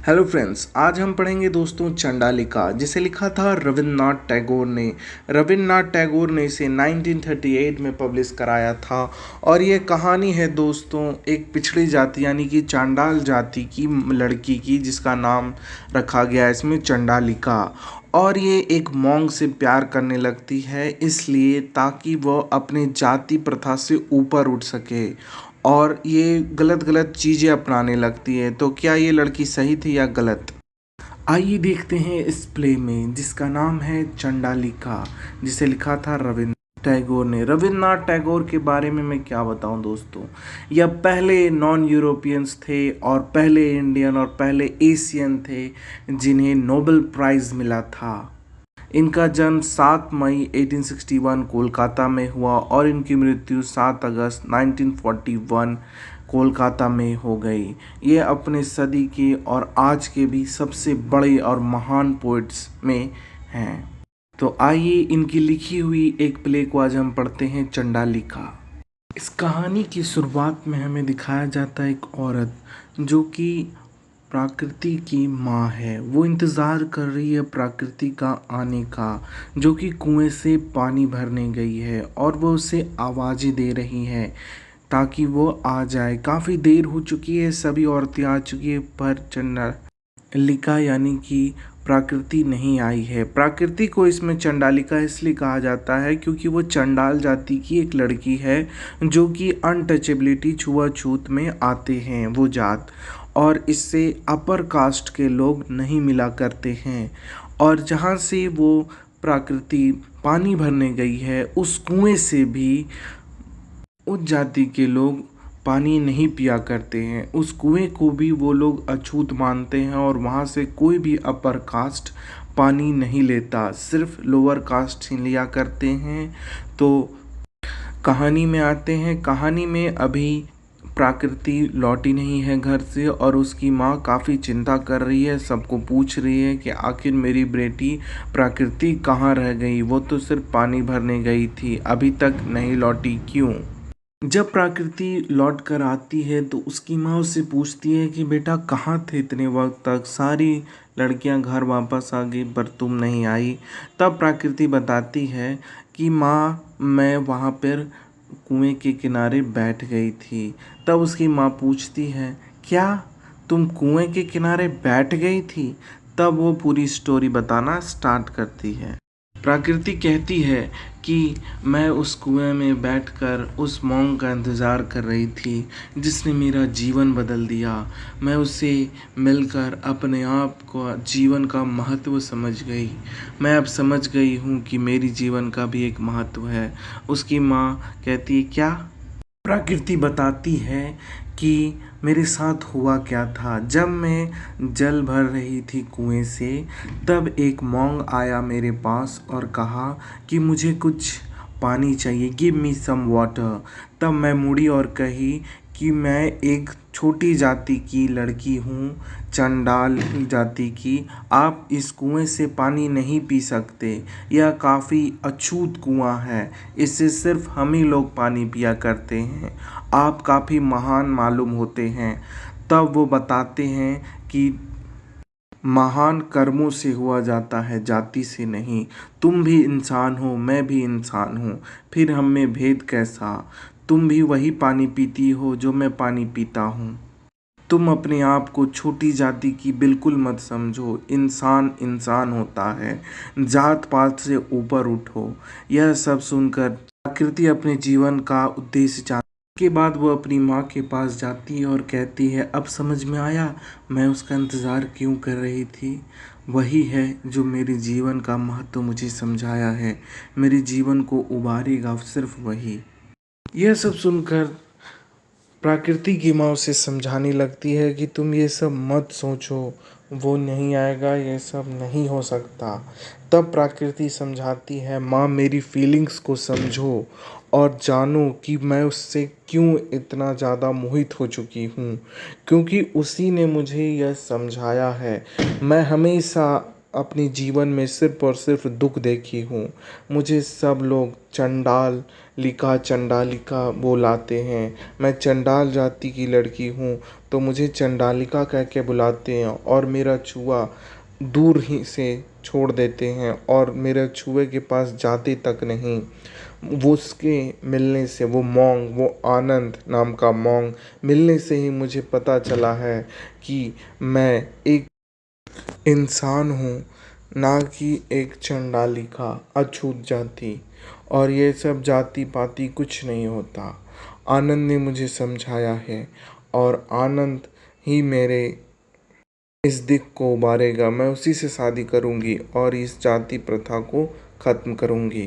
Hello friends, आज हम पढ़ेंगे दोस्तों चंडालिका, जिसे लिखा था रविन्द्रनाथ टैगोर ने। रविन्द्रनाथ टैगोर ने इसे 1938 में पब्लिश कराया था। और ये कहानी है दोस्तों एक पिछड़ी जाति यानी कि चांडाल जाति की लड़की की, जिसका नाम रखा गया है इसमें चंडालिका। और ये एक मॉन्क से प्यार करने लगती है, इसलिए ताकि वह अपने जाति प्रथा से ऊपर उठ सके। और ये गलत गलत चीज़ें अपनाने लगती है। तो क्या ये लड़की सही थी या गलत? आइए देखते हैं इस प्ले में, जिसका नाम है चंडालिका, जिसे लिखा था रविन्द्रनाथ टैगोर ने। रविन्द्रनाथ टैगोर के बारे में मैं क्या बताऊं दोस्तों। यह पहले नॉन यूरोपियंस थे और पहले इंडियन और पहले एशियन थे जिन्हें नोबेल प्राइज़ मिला था। इनका जन्म 7 मई 1861 कोलकाता में हुआ और इनकी मृत्यु 7 अगस्त 1941 कोलकाता में हो गई। ये अपने सदी के और आज के भी सबसे बड़े और महान पोइट्स में हैं। तो आइए इनकी लिखी हुई एक प्ले को आज हम पढ़ते हैं, चंडालिका। इस कहानी की शुरुआत में हमें दिखाया जाता है एक औरत जो कि प्रकृति की माँ है। वो इंतज़ार कर रही है प्रकृति का आने का, जो कि कुएं से पानी भरने गई है और वो उसे आवाज़ें दे रही है ताकि वो आ जाए। काफ़ी देर हो चुकी है, सभी औरतें आ चुकी है, पर चंडालिका यानी कि प्रकृति नहीं आई है। प्रकृति को इसमें चंडालिका इसलिए कहा जाता है क्योंकि वो चंडाल जाति की एक लड़की है जो कि अनटचेबिलिटी छुआछूत में आते हैं वो जात, और इससे अपर कास्ट के लोग नहीं मिला करते हैं। और जहाँ से वो प्रकृति पानी भरने गई है उस कुएं से भी उस जाति के लोग पानी नहीं पिया करते हैं। उस कुएं को भी वो लोग अछूत मानते हैं और वहाँ से कोई भी अपर कास्ट पानी नहीं लेता, सिर्फ लोअर कास्ट ही लिया करते हैं। तो कहानी में आते हैं। कहानी में अभी प्रकृति लौटी नहीं है घर से और उसकी माँ काफ़ी चिंता कर रही है, सबको पूछ रही है कि आखिर मेरी बेटी प्रकृति कहाँ रह गई, वो तो सिर्फ पानी भरने गई थी, अभी तक नहीं लौटी क्यों। जब प्रकृति लौट कर आती है तो उसकी माँ उससे पूछती है कि बेटा कहाँ थे इतने वक्त तक, सारी लड़कियां घर वापस आ गई पर तुम नहीं आई। तब प्रकृति बताती है कि माँ मैं वहाँ पर कुएं के किनारे बैठ गई थी। तब उसकी माँ पूछती है क्या तुम कुएं के किनारे बैठ गई थी। तब वो पूरी स्टोरी बताना स्टार्ट करती है। प्रकृति कहती है कि मैं उस कुएं में बैठकर उस मॉन्क का इंतज़ार कर रही थी जिसने मेरा जीवन बदल दिया। मैं उससे मिलकर अपने आप को जीवन का महत्व समझ गई। मैं अब समझ गई हूँ कि मेरी जीवन का भी एक महत्व है। उसकी माँ कहती है क्या। प्रकृति बताती है कि मेरे साथ हुआ क्या था। जब मैं जल भर रही थी कुएं से, तब एक मॉन्क आया मेरे पास और कहा कि मुझे कुछ पानी चाहिए, गिव मी सम वाटर। तब मैं मुड़ी और कही कि मैं एक छोटी जाति की लड़की हूँ, चंडाल जाति की, आप इस कुएं से पानी नहीं पी सकते। यह काफ़ी अछूत कुआं है, इससे सिर्फ हम ही लोग पानी पिया करते हैं, आप काफ़ी महान मालूम होते हैं। तब वो बताते हैं कि महान कर्मों से हुआ जाता है, जाति से नहीं। तुम भी इंसान हो, मैं भी इंसान हूँ, फिर हम में भेद कैसा। तुम भी वही पानी पीती हो जो मैं पानी पीता हूँ। तुम अपने आप को छोटी जाति की बिल्कुल मत समझो, इंसान इंसान होता है, जात पात से ऊपर उठो। यह सब सुनकर प्रकृति अपने जीवन का उद्देश्य जानती के बाद वो अपनी माँ के पास जाती है और कहती है अब समझ में आया मैं उसका इंतज़ार क्यों कर रही थी। वही है जो मेरे जीवन का महत्व मुझे समझाया है, मेरे जीवन को उबारेगा सिर्फ वही। यह सब सुनकर प्रकृति की माँ उसे समझाने लगती है कि तुम ये सब मत सोचो, वो नहीं आएगा, ये सब नहीं हो सकता। तब प्रकृति समझाती है माँ मेरी फीलिंग्स को समझो और जानो कि मैं उससे क्यों इतना ज़्यादा मोहित हो चुकी हूँ, क्योंकि उसी ने मुझे यह समझाया है। मैं हमेशा अपने जीवन में सिर्फ और सिर्फ दुख देखी हूँ। मुझे सब लोग चंडाल लिखा चंडालिका बुलाते हैं। मैं चंडाल जाति की लड़की हूँ तो मुझे चंडालिका कह के बुलाते हैं और मेरा छुआ दूर ही से छोड़ देते हैं और मेरे छुए के पास जाते तक नहीं। वो उसके मिलने से, वो मॉन्ग, वो आनंद नाम का मॉन्ग मिलने से ही मुझे पता चला है कि मैं एक इंसान हूँ, ना कि एक चंडालिका, अछूत जाति। और ये सब जाति पाति कुछ नहीं होता। आनंद ने मुझे समझाया है और आनंद ही मेरे इस दिक को उबारेगा। मैं उसी से शादी करूंगी और इस जाति प्रथा को खत्म करूंगी।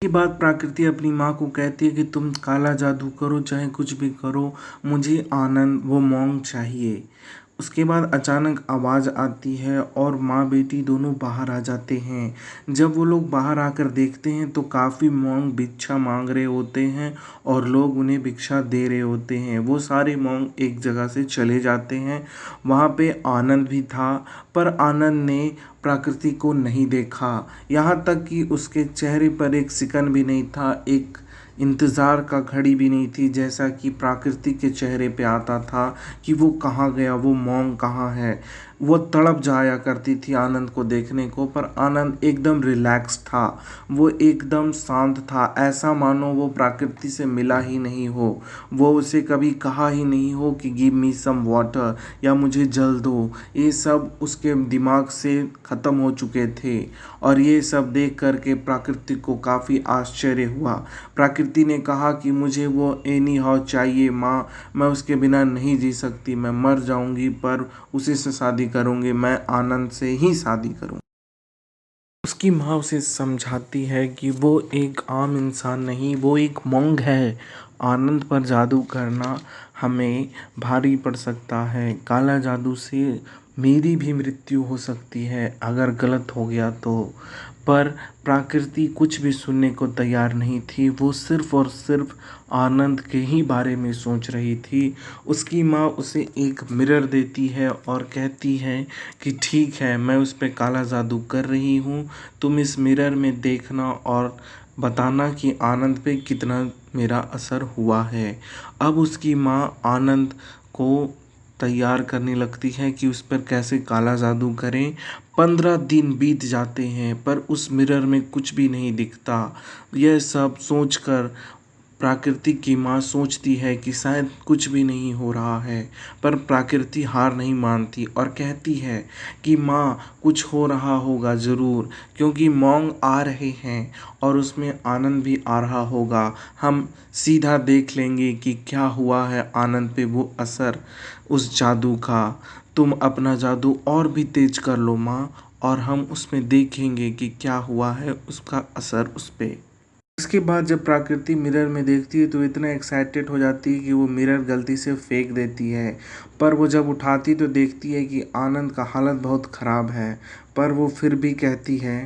के बाद प्रकृति अपनी माँ को कहती है कि तुम काला जादू करो चाहे कुछ भी करो, मुझे आनंद वो मॉन्ग चाहिए। उसके बाद अचानक आवाज़ आती है और माँ बेटी दोनों बाहर आ जाते हैं। जब वो लोग बाहर आकर देखते हैं तो काफ़ी मॉन्ग भिक्षा मांग रहे होते हैं और लोग उन्हें भिक्षा दे रहे होते हैं। वो सारे मॉन्ग एक जगह से चले जाते हैं। वहाँ पे आनंद भी था, पर आनंद ने प्रकृति को नहीं देखा। यहाँ तक कि उसके चेहरे पर एक सिकन भी नहीं था, एक इंतज़ार का घड़ी भी नहीं थी, जैसा कि प्रकृति के चेहरे पे आता था कि वो कहाँ गया, वो मॉन्ग कहाँ है। वो तड़प जाया करती थी आनंद को देखने को, पर आनंद एकदम रिलैक्स था, वो एकदम शांत था, ऐसा मानो वो प्रकृति से मिला ही नहीं हो। वो उसे कभी कहा ही नहीं हो कि गिव मी सम वाटर या मुझे जल दो। ये सब उसके दिमाग से ख़त्म हो चुके थे और ये सब देख कर के प्रकृति को काफ़ी आश्चर्य हुआ। प्रकृति ने कहा कि मुझे वो एनी हाउ चाहिए माँ, मैं उसके बिना नहीं जी सकती, मैं मर जाऊंगी पर उसी से शादी करूंगी, मैं आनंद से ही शादी करूंगी। उसकी माँ उसे समझाती है कि वो एक आम इंसान नहीं, वो एक मॉन्ग है। आनंद पर जादू करना हमें भारी पड़ सकता है। काला जादू से मेरी भी मृत्यु हो सकती है अगर गलत हो गया तो। पर प्रकृति कुछ भी सुनने को तैयार नहीं थी। वो सिर्फ और सिर्फ आनंद के ही बारे में सोच रही थी। उसकी माँ उसे एक मिरर देती है और कहती है कि ठीक है, मैं उस पे काला जादू कर रही हूँ, तुम इस मिरर में देखना और बताना कि आनंद पे कितना मेरा असर हुआ है। अब उसकी माँ आनंद को तैयार करने लगती है कि उस पर कैसे काला जादू करें। 15 दिन बीत जाते हैं पर उस मिरर में कुछ भी नहीं दिखता। यह सब सोचकर प्रकृति की माँ सोचती है कि शायद कुछ भी नहीं हो रहा है, पर प्रकृति हार नहीं मानती और कहती है कि माँ कुछ हो रहा होगा ज़रूर, क्योंकि मॉन्ग आ रहे हैं और उसमें आनंद भी आ रहा होगा। हम सीधा देख लेंगे कि क्या हुआ है आनंद पे वो असर उस जादू का। तुम अपना जादू और भी तेज कर लो माँ, और हम उसमें देखेंगे कि क्या हुआ है उसका असर उस पे। इसके बाद जब प्रकृति मिरर में देखती है तो इतना एक्साइटेड हो जाती है कि वो मिरर गलती से फेंक देती है। पर वो जब उठाती तो देखती है कि आनंद का हालत बहुत ख़राब है। पर वो फिर भी कहती है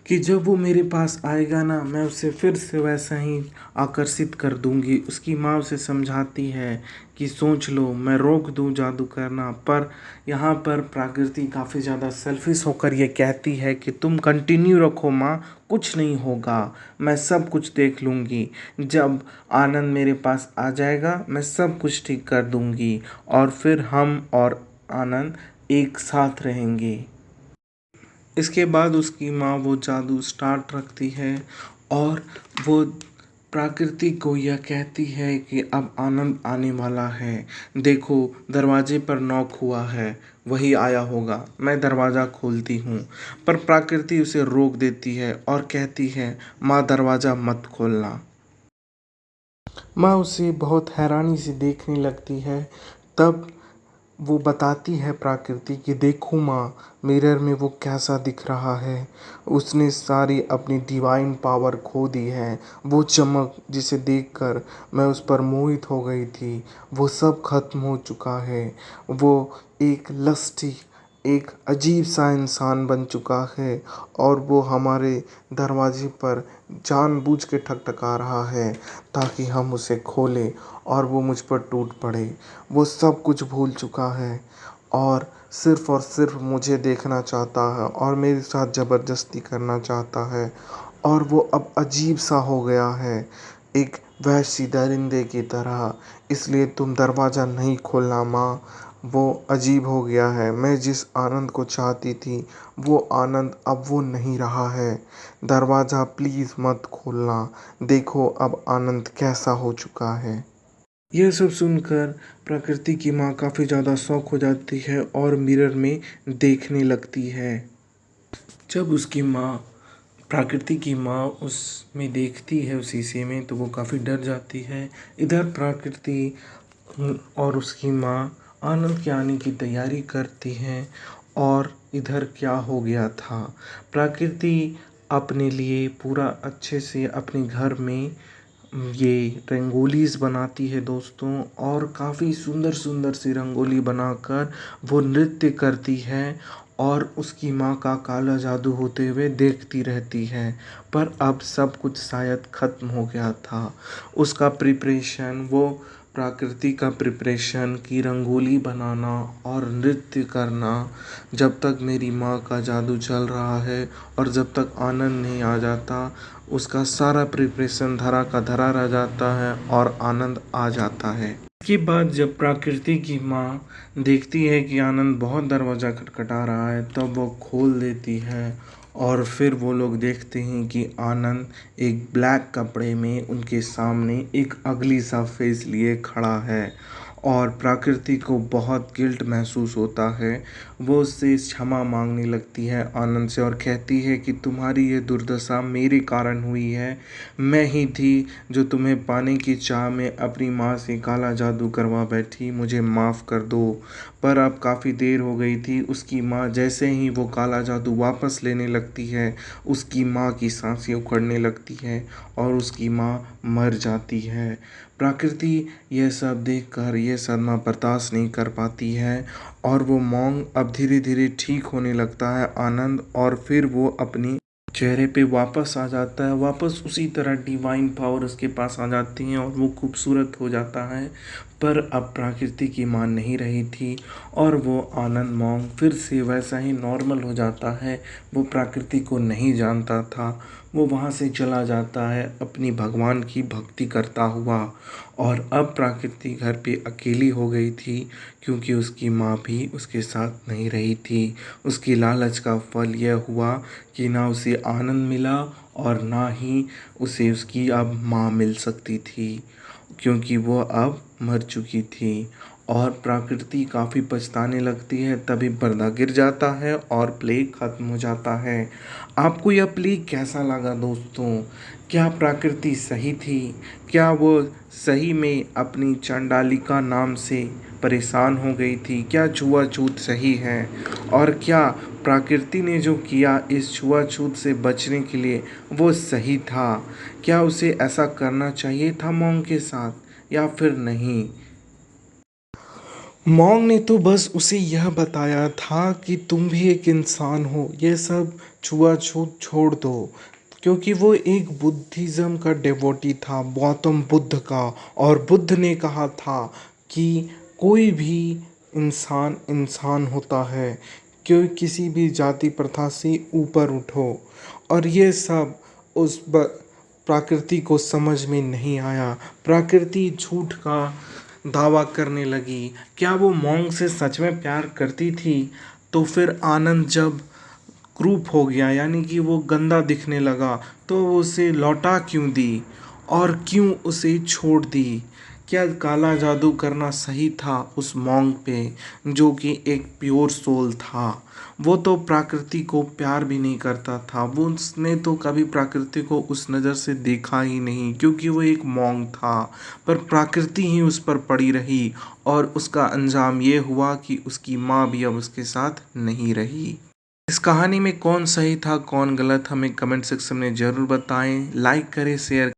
कि जब वो मेरे पास आएगा ना, मैं उसे फिर से वैसा ही आकर्षित कर दूंगी। उसकी माँ उसे समझाती है कि सोच लो, मैं रोक दूं जादू करना। पर यहाँ पर प्रकृति काफ़ी ज़्यादा सेल्फिश होकर ये कहती है कि तुम कंटिन्यू रखो माँ, कुछ नहीं होगा, मैं सब कुछ देख लूँगी। जब आनंद मेरे पास आ जाएगा मैं सब कुछ ठीक कर दूँगी और फिर हम और आनंद एक साथ रहेंगे। इसके बाद उसकी माँ वो जादू स्टार्ट रखती है और वो प्रकृति को यह कहती है कि अब आनंद आने वाला है। देखो दरवाजे पर नॉक हुआ है, वही आया होगा, मैं दरवाज़ा खोलती हूँ। पर प्रकृति उसे रोक देती है और कहती है माँ दरवाज़ा मत खोलना। माँ उसे बहुत हैरानी से देखने लगती है। तब वो बताती है प्रकृति कि देखो माँ, मिरर में वो कैसा दिख रहा है। उसने सारी अपनी डिवाइन पावर खो दी है। वो चमक जिसे देखकर मैं उस पर मोहित हो गई थी, वो सब खत्म हो चुका है। वो एक लस्टी, एक अजीब सा इंसान बन चुका है और वो हमारे दरवाजे पर जानबूझ के ठकठका रहा है ताकि हम उसे खोलें और वो मुझ पर टूट पड़े। वो सब कुछ भूल चुका है और सिर्फ मुझे देखना चाहता है और मेरे साथ ज़बरदस्ती करना चाहता है। और वो अब अजीब सा हो गया है, एक वहशी दरिंदे की तरह। इसलिए तुम दरवाज़ा नहीं खोलना माँ, वो अजीब हो गया है। मैं जिस आनंद को चाहती थी वो आनंद अब वो नहीं रहा है। दरवाज़ा प्लीज़ मत खोलना, देखो अब आनंद कैसा हो चुका है। यह सब सुनकर प्रकृति की माँ काफ़ी ज़्यादा शॉक हो जाती है और मिरर में देखने लगती है। जब उसकी माँ प्रकृति की माँ उसमें देखती है उस शीशे में तो वो काफ़ी डर जाती है। इधर प्रकृति और उसकी माँ आनंद के आने की तैयारी करती हैं और इधर क्या हो गया था, प्रकृति अपने लिए पूरा अच्छे से अपने घर में ये रंगोलीज़ बनाती है दोस्तों, और काफ़ी सुंदर सुंदर सी रंगोली बनाकर वो नृत्य करती है और उसकी माँ का काला जादू होते हुए देखती रहती है। पर अब सब कुछ शायद ख़त्म हो गया था। उसका प्रिपरेशन, वो प्रकृति का प्रिपरेशन कि रंगोली बनाना और नृत्य करना, जब तक मेरी माँ का जादू चल रहा है और जब तक आनंद नहीं आ जाता, उसका सारा प्रिपरेशन धरा का धरा रह जाता है और आनंद आ जाता है। इसके बाद जब प्रकृति की माँ देखती है कि आनंद बहुत दरवाज़ा खटखटा रहा है, तब वो खोल देती है और फिर वो लोग देखते हैं कि आनंद एक ब्लैक कपड़े में उनके सामने एक अगली सा फेस लिए खड़ा है। और प्रकृति को बहुत गिल्ट महसूस होता है। वो उससे क्षमा मांगने लगती है आनंद से और कहती है कि तुम्हारी ये दुर्दशा मेरे कारण हुई है। मैं ही थी जो तुम्हें पाने की चाह में अपनी माँ से काला जादू करवा बैठी, मुझे माफ़ कर दो। पर अब काफ़ी देर हो गई थी। उसकी माँ जैसे ही वो काला जादू वापस लेने लगती है, उसकी माँ की सांसें उखड़ने लगती है और उसकी माँ मर जाती है। प्रकृति यह सब देखकर यह सदमा बर्दाश्त नहीं कर पाती है और वो मॉन्ग अब धीरे धीरे ठीक होने लगता है आनंद, और फिर वो अपनी चेहरे पे वापस आ जाता है। वापस उसी तरह डिवाइन पावर उसके पास आ जाती हैं और वो खूबसूरत हो जाता है। पर अब प्रकृति की माँ नहीं रही थी और वो आनंद मॉन्ग फिर से वैसा ही नॉर्मल हो जाता है। वो प्रकृति को नहीं जानता था। वो वहाँ से चला जाता है अपनी भगवान की भक्ति करता हुआ, और अब प्रकृति घर पे अकेली हो गई थी क्योंकि उसकी माँ भी उसके साथ नहीं रही थी। उसकी लालच का फल यह हुआ कि ना उसे आनंद मिला और ना ही उसे उसकी अब माँ मिल सकती थी, क्योंकि वो अब मर चुकी थी। और प्रकृति काफ़ी पछताने लगती है। तभी पर्दा गिर जाता है और प्ले ख़त्म हो जाता है। आपको यह प्ले कैसा लगा दोस्तों? क्या प्रकृति सही थी? क्या वो सही में अपनी चंडालिका नाम से परेशान हो गई थी? क्या छुआछूत सही है? और क्या प्रकृति ने जो किया इस छुआछूत से बचने के लिए वो सही था? क्या उसे ऐसा करना चाहिए था मॉन्ग के साथ या फिर नहीं? मॉन्ग ने तो बस उसे यह बताया था कि तुम भी एक इंसान हो, ये सब छुआछूत छोड़ दो। क्योंकि वो एक बुद्धिज़्म का डिवोटी था, गौतम बुद्ध का। और बुद्ध ने कहा था कि कोई भी इंसान इंसान होता है, क्यों किसी भी जाति प्रथा से ऊपर उठो। और ये सब उस प्रकृति को समझ में नहीं आया। प्रकृति झूठ का दावा करने लगी। क्या वो मॉन्ग से सच में प्यार करती थी? तो फिर आनंद जब क्रूप हो गया, यानी कि वो गंदा दिखने लगा, तो वो उसे लौटा क्यों दी और क्यों उसे छोड़ दी? क्या काला जादू करना सही था उस मॉन्ग पे, जो कि एक प्योर सोल था? वो तो प्रकृति को प्यार भी नहीं करता था। वो उसने तो कभी प्रकृति को उस नज़र से देखा ही नहीं, क्योंकि वो एक मॉन्ग था। पर प्रकृति ही उस पर पड़ी रही और उसका अंजाम ये हुआ कि उसकी माँ भी अब उसके साथ नहीं रही। इस कहानी में कौन सही था कौन गलत, हमें कमेंट सेक्शन में ज़रूर बताएं। लाइक करें, शेयर